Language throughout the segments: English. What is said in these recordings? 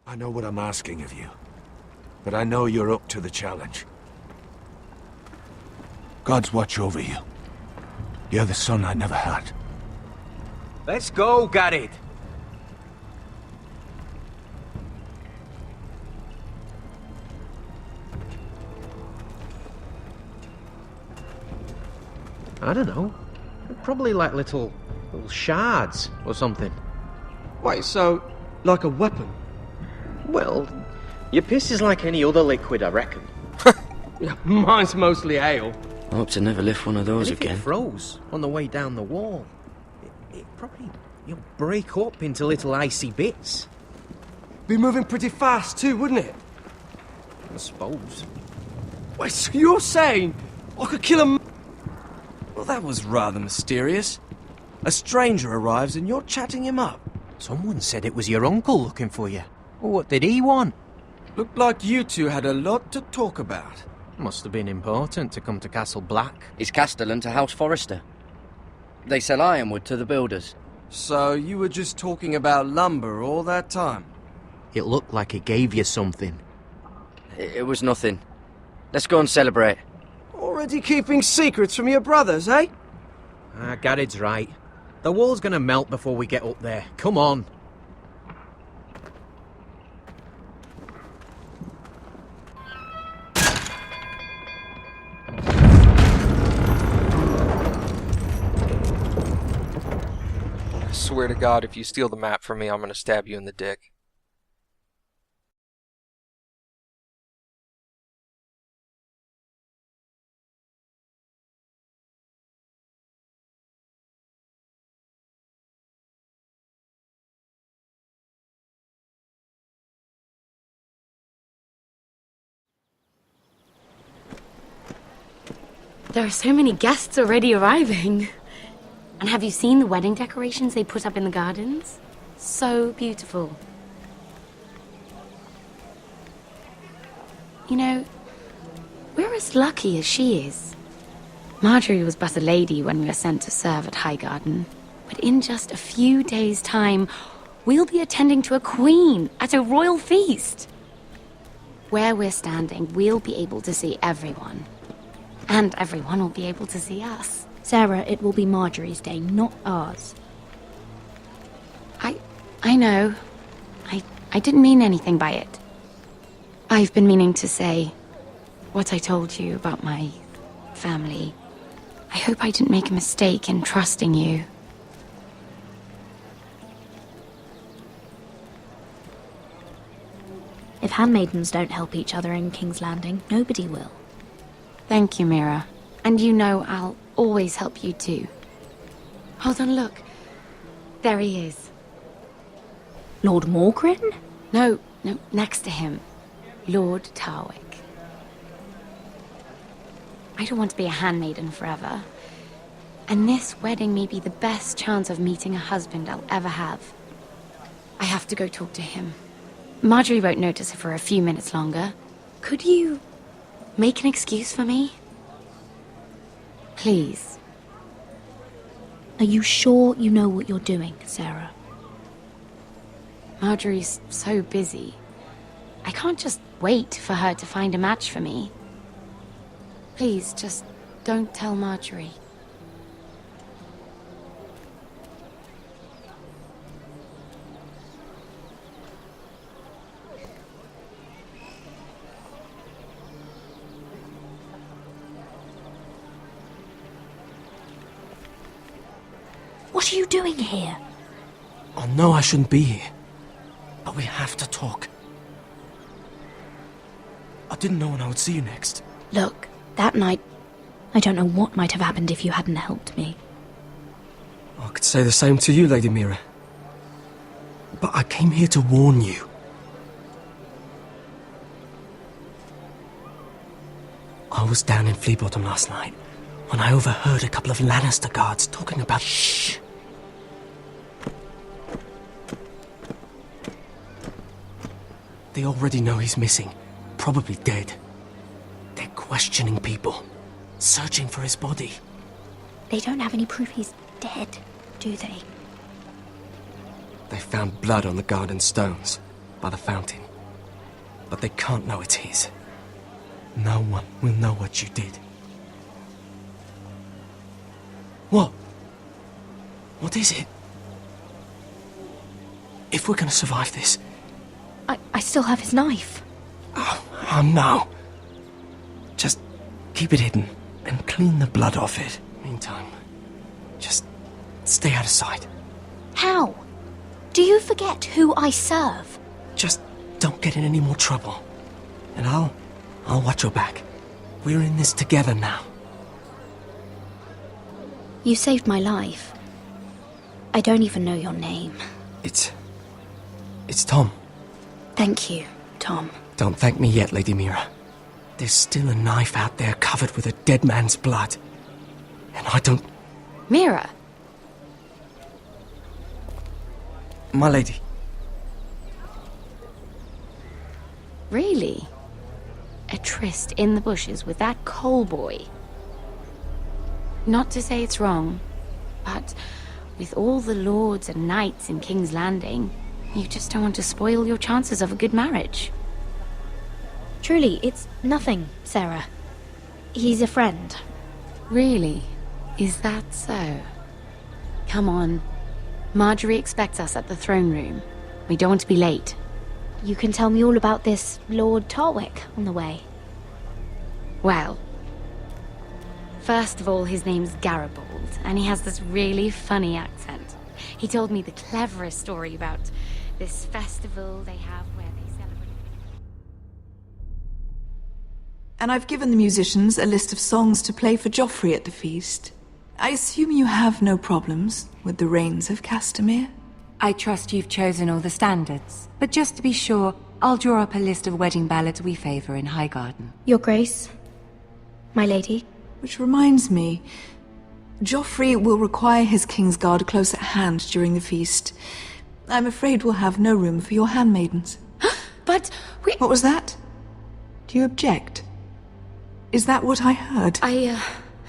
I know what I'm asking of you, but I know you're up to the challenge. Gods watch over you. You're the son I never had. Let's go, Garrett. I don't know. Probably like little shards or something. Wait, so, like a weapon? Well, your piss is like any other liquid, I reckon. Mine's mostly ale. I hope to never lift one of those And if again. it froze on the way down the wall, it probably break up into little icy bits. Be moving pretty fast too, wouldn't it? I suppose. Wait, so you're saying I could kill a... Well, that was rather mysterious. A stranger arrives and you're chatting him up. Someone said it was your uncle looking for you. Well, what did he want? Looked like you two had a lot to talk about. Must have been important to come to Castle Black. It's Castellan to House Forrester. They sell ironwood to the builders. So you were just talking about lumber all that time? It looked like it gave you something. It was nothing. Let's go and celebrate. Already keeping secrets from your brothers, eh? Garrett's right. The wall's gonna melt before we get up there. Come on. I swear to God, if you steal the map from me, I'm gonna stab you in the dick. There are so many guests already arriving. And have you seen the wedding decorations they put up in the gardens? So beautiful. You know, we're as lucky as she is. Margaery was but a lady when we were sent to serve at Highgarden. But in just a few days' time, we'll be attending to a queen at a royal feast. Where we're standing, we'll be able to see everyone. And everyone will be able to see us. Sarah, it will be Margaery's day, not ours. I know. I didn't mean anything by it. I've been meaning to say what I told you about my family. I hope I didn't make a mistake in trusting you. If handmaidens don't help each other in King's Landing, nobody will. Thank you, Mira. And you know I'll always help you too. Hold on, look. There he is. Lord Morgrin? No, next to him. Lord Tarwick. I don't want to be a handmaiden forever. And this wedding may be the best chance of meeting a husband I'll ever have. I have to go talk to him. Margaery won't notice it for a few minutes longer. Could you make an excuse for me? Please. Are you sure you know what you're doing, Sarah? Margaery's so busy. I can't just wait for her to find a match for me. Please, just don't tell Margaery. What are you doing here? I know I shouldn't be here, but we have to talk. I didn't know when I would see you next. Look, that night, I don't know what might have happened if you hadn't helped me. I could say the same to you, Lady Mira. But I came here to warn you. I was down in Fleabottom last night when I overheard a couple of Lannister guards talking about... Shh! They already know he's missing, probably dead. They're questioning people, searching for his body. They don't have any proof he's dead, do they? They found blood on the garden stones. by the fountain. But they can't know it's his. No one will know what you did. What? What is it? If we're gonna survive this... I still have his knife. Oh no. Just keep it hidden and clean the blood off it. Meantime, just stay out of sight. How? Do you forget who I serve? Just don't get in any more trouble. And I'll watch your back. We're in this together now. You saved my life. I don't even know your name. It's Tom. Thank you, Tom. Don't thank me yet, Lady Mira. There's still a knife out there covered with a dead man's blood. And I don't... Mira! My lady. Really? A tryst in the bushes with that coal boy? Not to say it's wrong, but with all the lords and knights in King's Landing, you just don't want to spoil your chances of a good marriage. Truly, it's nothing, Sarah. He's a friend. Really? Is that so? Come on. Margaery expects us at the throne room. We don't want to be late. You can tell me all about this Lord Tarwick on the way. Well, first of all, his name's Garibald, and he has this really funny accent. He told me the cleverest story about this festival they have where they celebrate... And I've given the musicians a list of songs to play for Joffrey at the feast. I assume you have no problems with the Rains of Castamere? I trust you've chosen all the standards, but just to be sure, I'll draw up a list of wedding ballads we favor in Highgarden. Your Grace, my lady. Which reminds me, Joffrey will require his Kingsguard close at hand during the feast. I'm afraid we'll have no room for your handmaidens. But we... What was that? Do you object? Is that what I heard?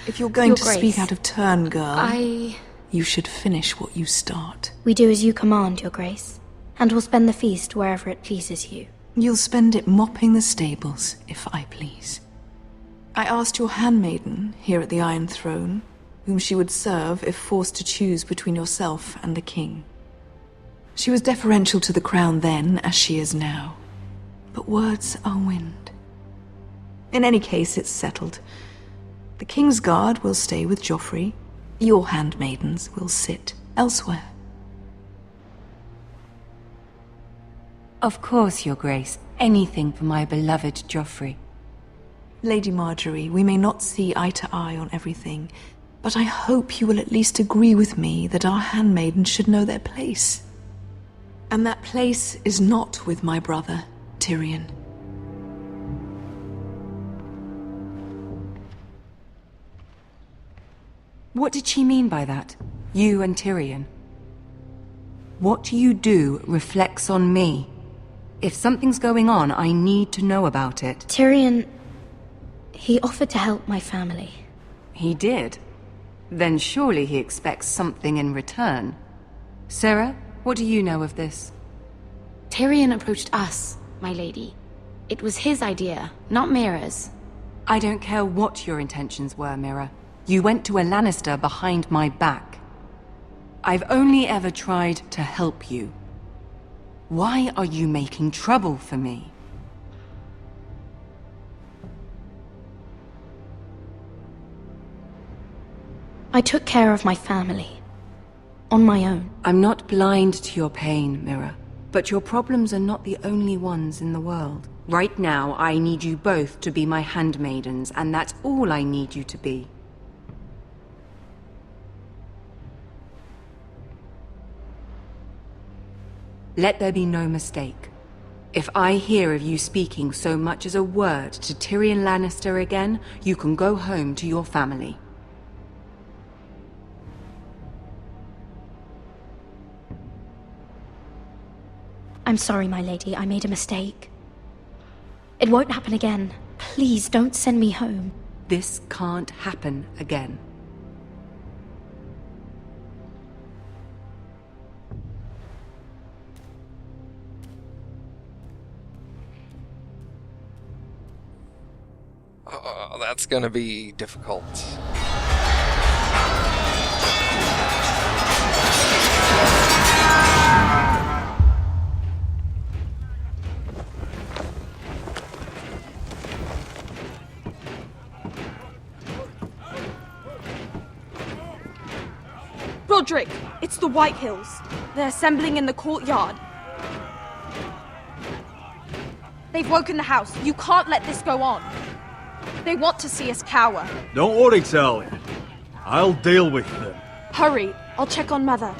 If you're going to speak out of turn, girl, you should finish what you start. We do as you command, Your Grace, and we'll spend the feast wherever it pleases you. You'll spend it mopping the stables, if I please. I asked your handmaiden here at the Iron Throne whom she would serve if forced to choose between yourself and the king. She was deferential to the crown then, as she is now. But words are wind. In any case, it's settled. The Kingsguard will stay with Joffrey. Your handmaidens will sit elsewhere. Of course, Your Grace. Anything for my beloved Joffrey. Lady Margaery, we may not see eye to eye on everything, but I hope you will at least agree with me that our handmaidens should know their place. And that place is not with my brother, Tyrion. What did she mean by that? You and Tyrion? What you do reflects on me. If something's going on, I need to know about it. Tyrion... he offered to help my family. He did? Then surely he expects something in return. Sarah, what do you know of this? Tyrion approached us, my lady. It was his idea, not Mira's. I don't care what your intentions were, Mira. You went to a Lannister behind my back. I've only ever tried to help you. Why are you making trouble for me? I took care of my family. On my own. I'm not blind to your pain, Mira. But your problems are not the only ones in the world. Right now, I need you both to be my handmaidens, and that's all I need you to be. Let there be no mistake. If I hear of you speaking so much as a word to Tyrion Lannister again, you can go home to your family. I'm sorry, my lady. I made a mistake. It won't happen again. Please, don't send me home. This can't happen again. Oh, that's gonna be difficult. Roderick, it's the Whitehills. They're assembling in the courtyard. They've woken the house. You can't let this go on. They want to see us cower. Don't worry, Talia. I'll deal with them. Hurry, I'll check on Mother.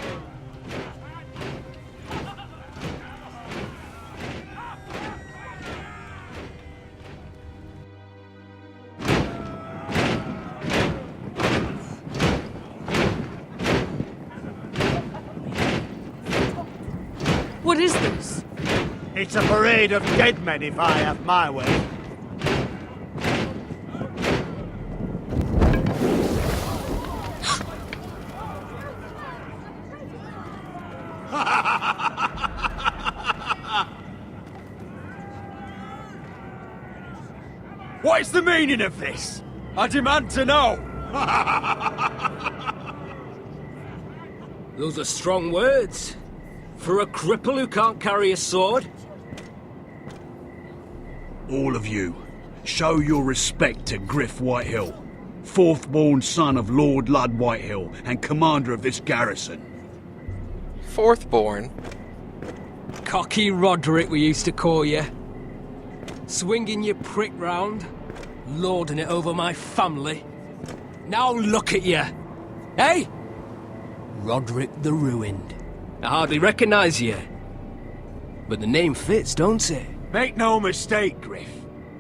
What is this? It's a parade of dead men if I have my way. What is the meaning of this? I demand to know! Those are strong words. For a cripple who can't carry a sword? All of you, show your respect to Gryff Whitehill, fourth-born son of Lord Lud Whitehill and commander of this garrison. Fourth-born? Cocky Roderick, we used to call you. Swinging your prick round, lording it over my family. Now look at you! Hey? Roderick the Ruined. I hardly recognise you. But the name fits, don't it? Make no mistake, Gryff.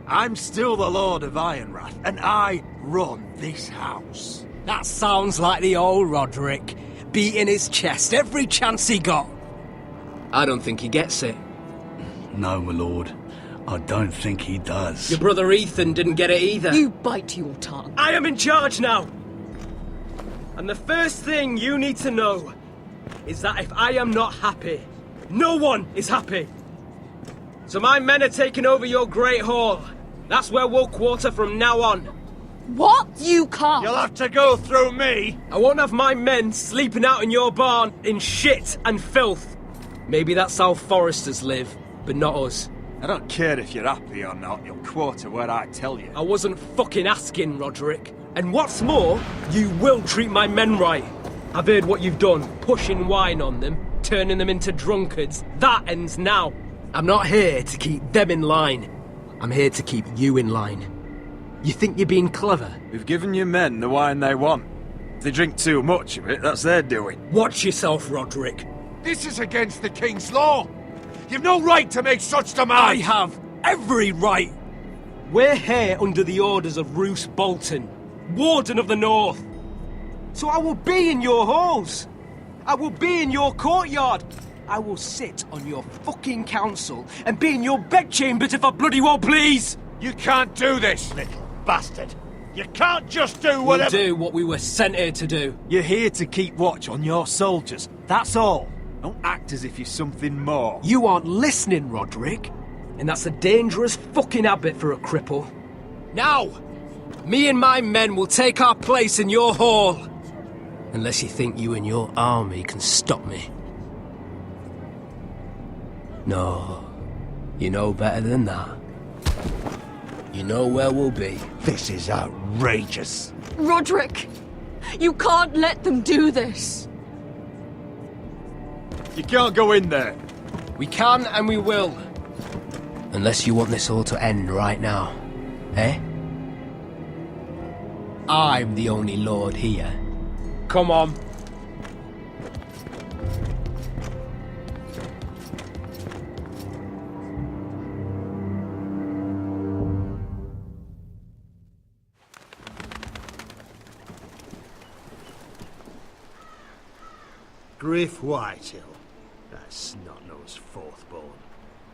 I'm still the Lord of Ironrath, and I run this house. That sounds like the old Roderick, beating his chest every chance he got. I don't think he gets it. No, my lord. I don't think he does. Your brother Ethan didn't get it either. You bite your tongue. I am in charge now! And the first thing you need to know is that if I am not happy, no one is happy. So my men are taking over your Great Hall. That's where we'll quarter from now on. What? You can't! You'll have to go through me! I won't have my men sleeping out in your barn in shit and filth. Maybe that's how Foresters live, but not us. I don't care if you're happy or not, you'll quarter where I tell you. I wasn't fucking asking, Roderick. And what's more, you will treat my men right. I've heard what you've done, pushing wine on them, turning them into drunkards. That ends now. I'm not here to keep them in line. I'm here to keep you in line. You think you're being clever? We've given your men the wine they want. If they drink too much of it, that's their doing. Watch yourself, Roderick. This is against the King's law. You've no right to make such demands. I have every right. We're here under the orders of Roose Bolton, Warden of the North. So I will be in your halls. I will be in your courtyard. I will sit on your fucking council and be in your bedchambers if I bloody well please. You can't do this, little bastard. You can't just do whatever... We'll do what we were sent here to do. You're here to keep watch on your soldiers. That's all. Don't act as if you're something more. You aren't listening, Roderick. And that's a dangerous fucking habit for a cripple. Now, me and my men will take our place in your hall. Unless you think you and your army can stop me. No, you know better than that. You know where we'll be. This is outrageous. Roderick! You can't let them do this! You can't go in there. We can and we will. Unless you want this all to end right now. Eh? I'm the only lord here. Come on. Gryff Whitehill. That snot-nosed fourth-born.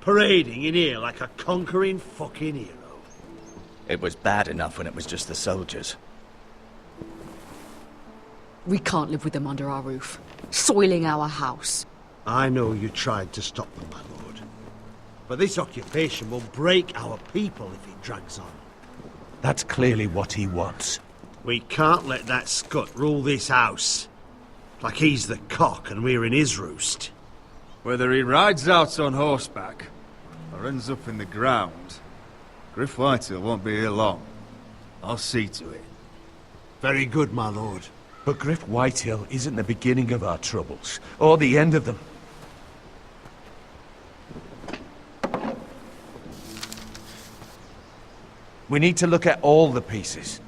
Parading in here like a conquering fucking hero. It was bad enough when it was just the soldiers. We can't live with them under our roof, soiling our house. I know you tried to stop them, my lord. But this occupation will break our people if it drags on. That's clearly what he wants. We can't let that scut rule this house. Like he's the cock and we're in his roost. Whether he rides out on horseback or ends up in the ground, Gryff Whitehill won't be here long. I'll see to it. Very good, my lord. But Gryff Whitehill isn't the beginning of our troubles, or the end of them. We need to look at all the pieces.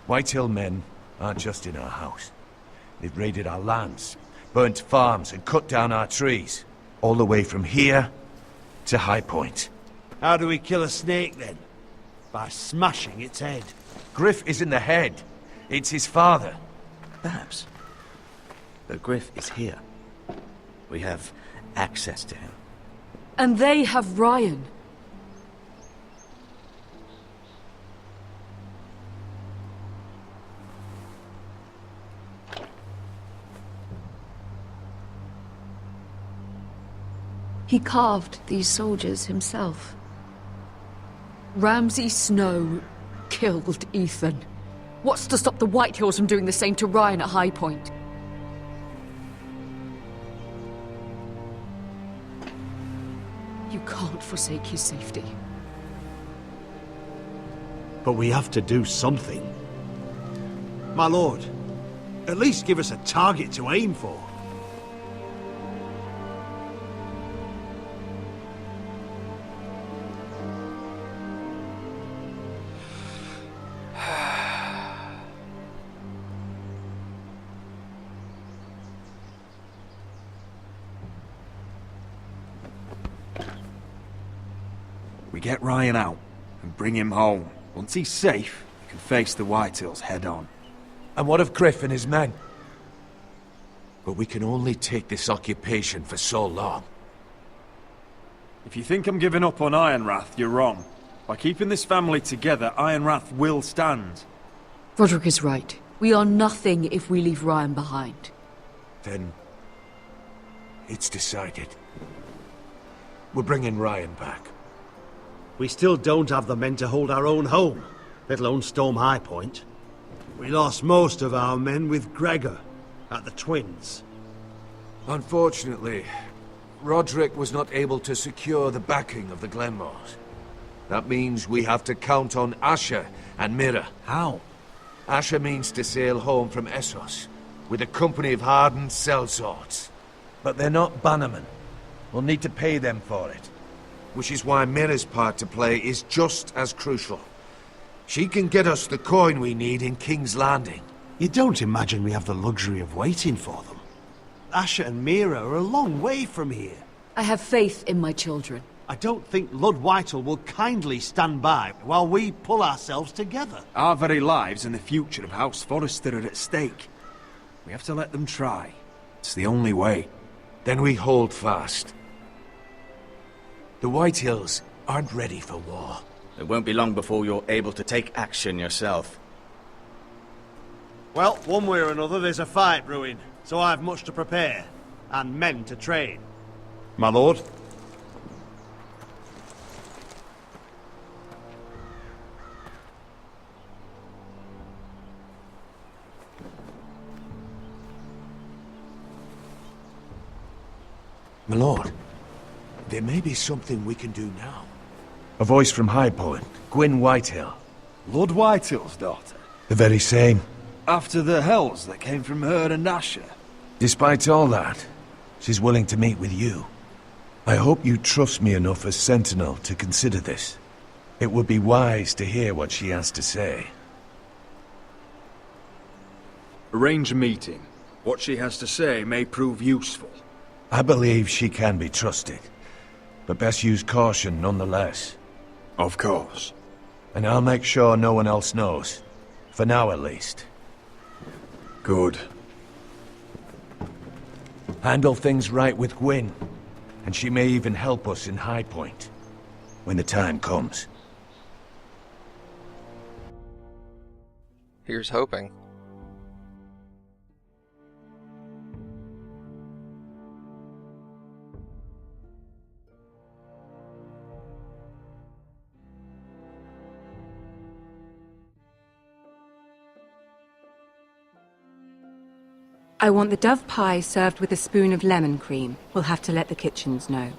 Whitehill men aren't just in our house. They've raided our lands, burnt farms and cut down our trees. All the way from here to High Point. How do we kill a snake then? By smashing its head. Gryff isn't the head. It's his father. Perhaps. But Gryff is here. We have access to him. And they have Ryan. He carved these soldiers himself. Ramsay Snow killed Ethan. What's to stop the Whitehills from doing the same to Ryan at High Point? You can't forsake his safety. But we have to do something. My lord, at least give us a target to aim for. We get Ryan out and bring him home. Once he's safe, we can face the Whitehills head on. And what of Gryff and his men? But we can only take this occupation for so long. If you think I'm giving up on Ironrath, you're wrong. By keeping this family together, Ironrath will stand. Roderick is right. We are nothing if we leave Ryan behind. Then it's decided. We're bringing Ryan back. We still don't have the men to hold our own home, let alone storm High Point. We lost most of our men with Gregor at the Twins. Unfortunately, Roderick was not able to secure the backing of the Glenmores. That means we have to count on Asher and Mira. How? Asher means to sail home from Essos with a company of hardened sellswords. But they're not bannermen. We'll need to pay them for it. Which is why Mira's part to play is just as crucial. She can get us the coin we need in King's Landing. You don't imagine we have the luxury of waiting for them? Asher and Mira are a long way from here. I have faith in my children. I don't think Lord Whitehill will kindly stand by while we pull ourselves together. Our very lives and the future of House Forrester are at stake. We have to let them try. It's the only way. Then we hold fast. The Whitehills aren't ready for war. It won't be long before you're able to take action yourself. Well, one way or another, there's a fight brewing, so I've much to prepare, and men to train. My lord? My lord, there may be something we can do now. A voice from High Point, Gwyn Whitehill. Lord Whitehill's daughter? The very same. After the hells that came from her and Asher? Despite all that, she's willing to meet with you. I hope you trust me enough as Sentinel to consider this. It would be wise to hear what she has to say. Arrange a meeting. What she has to say may prove useful. I believe she can be trusted, but best use caution nonetheless. Of course. And I'll make sure no one else knows. For now, at least. Good. Handle things right with Gwyn, and she may even help us in High Point, when the time comes. Here's hoping. I want the dove pie served with a spoon of lemon cream. We'll have to let the kitchens know.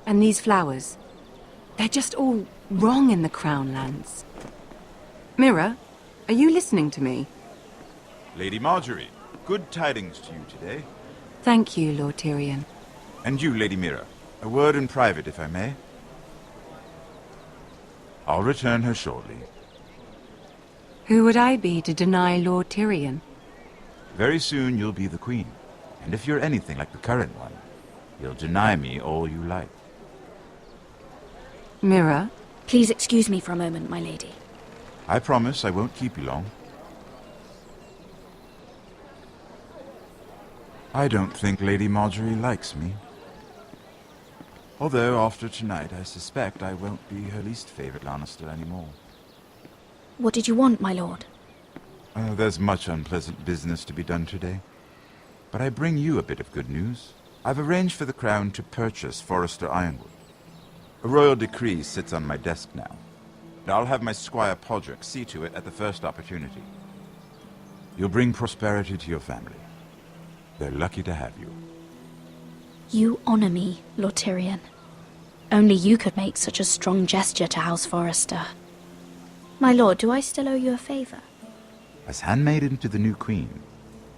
And these flowers. They're just all wrong in the Crown lands. Mira, are you listening to me? Lady Margaery, good tidings to you today. Thank you, Lord Tyrion. And you, Lady Mira. A word in private, if I may. I'll return her shortly. Who would I be to deny Lord Tyrion? Very soon you'll be the queen. And if you're anything like the current one, you'll deny me all you like. Mira? Please excuse me for a moment, my lady. I promise I won't keep you long. I don't think Lady Margaery likes me. Although, after tonight, I suspect I won't be her least favorite Lannister anymore. What did you want, my lord? There's much unpleasant business to be done today. But I bring you a bit of good news. I've arranged for the Crown to purchase Forrester Ironwood. A royal decree sits on my desk now. And I'll have my squire Podrick see to it at the first opportunity. You'll bring prosperity to your family. They're lucky to have you. You honor me, Lord Tyrion. Only you could make such a strong gesture to House Forrester. My lord, do I still owe you a favor? As handmaiden to the new queen,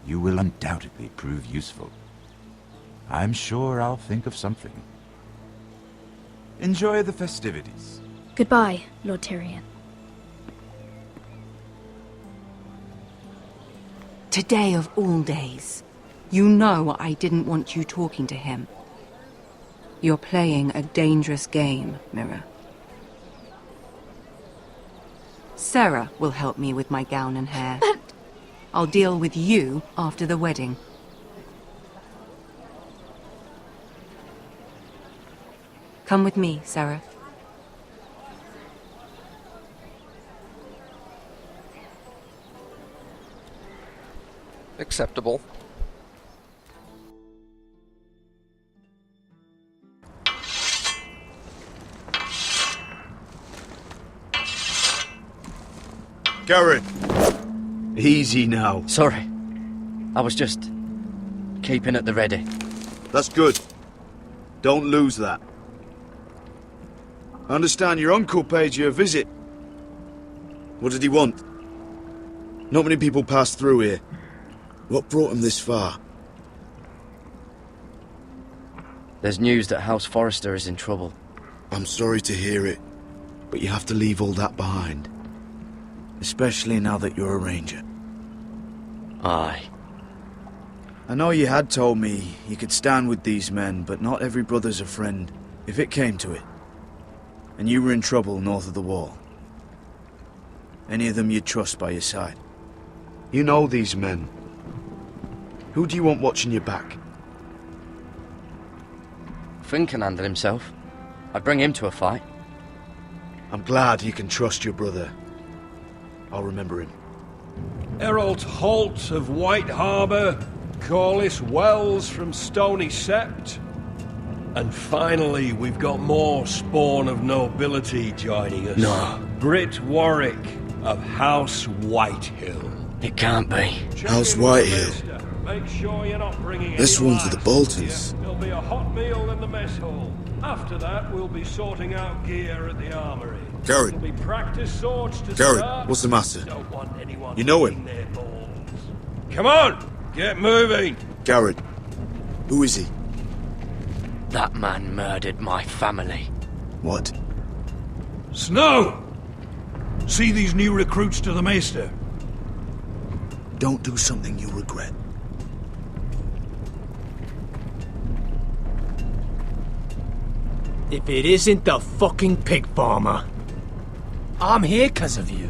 you will undoubtedly prove useful. I'm sure I'll think of something. Enjoy the festivities. Goodbye, Lord Tyrion. Today of all days. You know I didn't want you talking to him. You're playing a dangerous game, Mira. Sarah will help me with my gown and hair. But... I'll deal with you after the wedding. Come with me, Sarah. Acceptable. Garrett! Easy now. Sorry. I was just keeping at the ready. That's good. Don't lose that. I understand your uncle paid you a visit. What did he want? Not many people pass through here. What brought him this far? There's news that House Forrester is in trouble. I'm sorry to hear it, but you have to leave all that behind. Especially now that you're a ranger. Aye. I know you had told me you could stand with these men, but not every brother's a friend, if it came to it. And you were in trouble north of the wall. Any of them you'd trust by your side. You know these men. Who do you want watching your back? Finn can handle himself. I'd bring him to a fight. I'm glad you can trust your brother. I'll remember him. Errol Holt of White Harbour, Corliss Wells from Stony Sept. And finally, we've got more spawn of nobility joining us. No. Britt Warwick of House Whitehill. It can't be. House Whitehill. Make sure you're not bringing This any one's with the lads. Boltons. There'll be a hot meal in the mess hall. After that, we'll be sorting out gear at the armory. Garrett. There'll be practice swords to Garrett, start. what's the matter? Don't want anyone You know eating him? their balls. Come on, get moving. Garrett. Who is he? That man murdered my family. What? Snow! See these new recruits to the Maester? Don't do something you'll regret. If it isn't the fucking pig farmer. I'm here 'cause of you.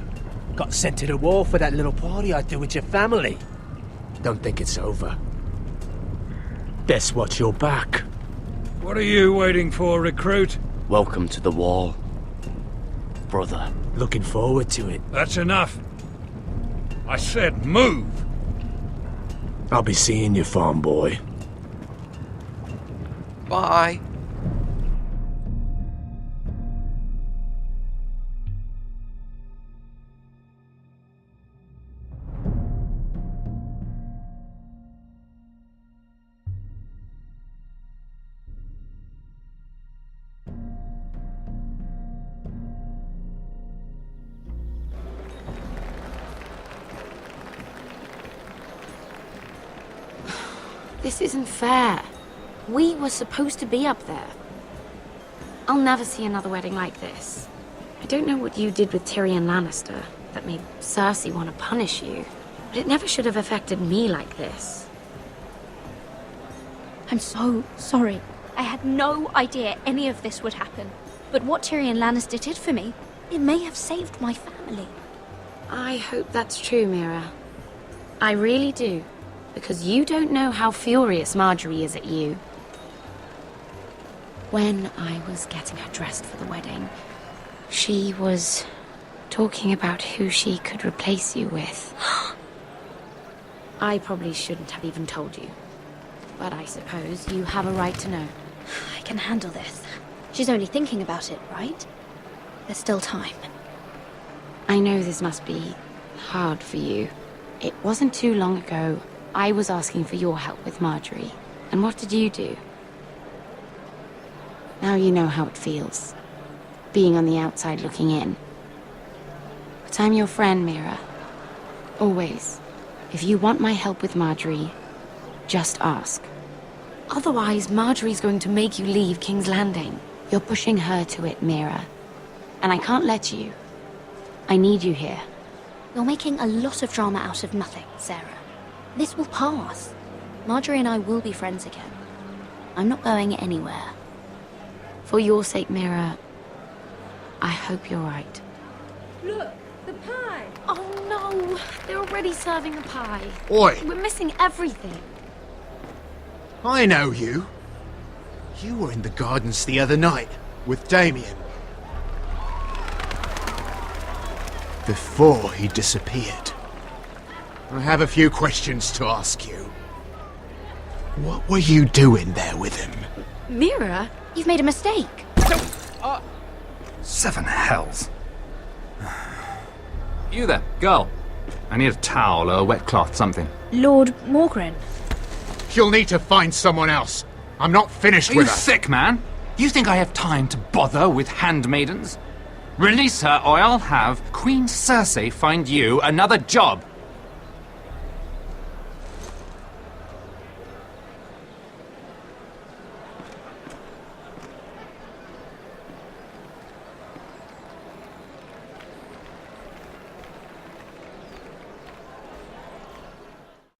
Got sent to the wall for that little party I threw with your family. Don't think it's over. Best watch your back. What are you waiting for, recruit? Welcome to the wall, brother. Looking forward to it. That's enough. I said move! I'll be seeing you, farm boy. Bye. This isn't fair. We were supposed to be up there. I'll never see another wedding like this. I don't know what you did with Tyrion Lannister that made Cersei want to punish you, but it never should have affected me like this. I'm so sorry. I had no idea any of this would happen. But what Tyrion Lannister did for me, it may have saved my family. I hope that's true, Mira. I really do. Because you don't know how furious Margaery is at you. When I was getting her dressed for the wedding, she was talking about who she could replace you with. I probably shouldn't have even told you. But I suppose you have a right to know. I can handle this. She's only thinking about it, right? There's still time. I know this must be hard for you. It wasn't too long ago I was asking for your help with Margaery. And what did you do? Now you know how it feels. Being on the outside looking in. But I'm your friend, Mira. Always. If you want my help with Margaery, just ask. Otherwise, Marjorie's going to make you leave King's Landing. You're pushing her to it, Mira. And I can't let you. I need you here. You're making a lot of drama out of nothing, Sarah. This will pass. Margaery and I will be friends again. I'm not going anywhere. For your sake, Mira, I hope you're right. Look, the pie! Oh no! They're already serving the pie. Oi! We're missing everything. I know you. You were in the gardens the other night with Damien. Before he disappeared. I have a few questions to ask you. What were you doing there with him? Mira, you've made a mistake. Seven hells. You there, girl. I need a towel or a wet cloth, something. Lord Morgren. You'll need to find someone else. I'm not finished Are with you her. sick, man? You think I have time to bother with handmaidens? Release her, or I'll have Queen Cersei find you another job.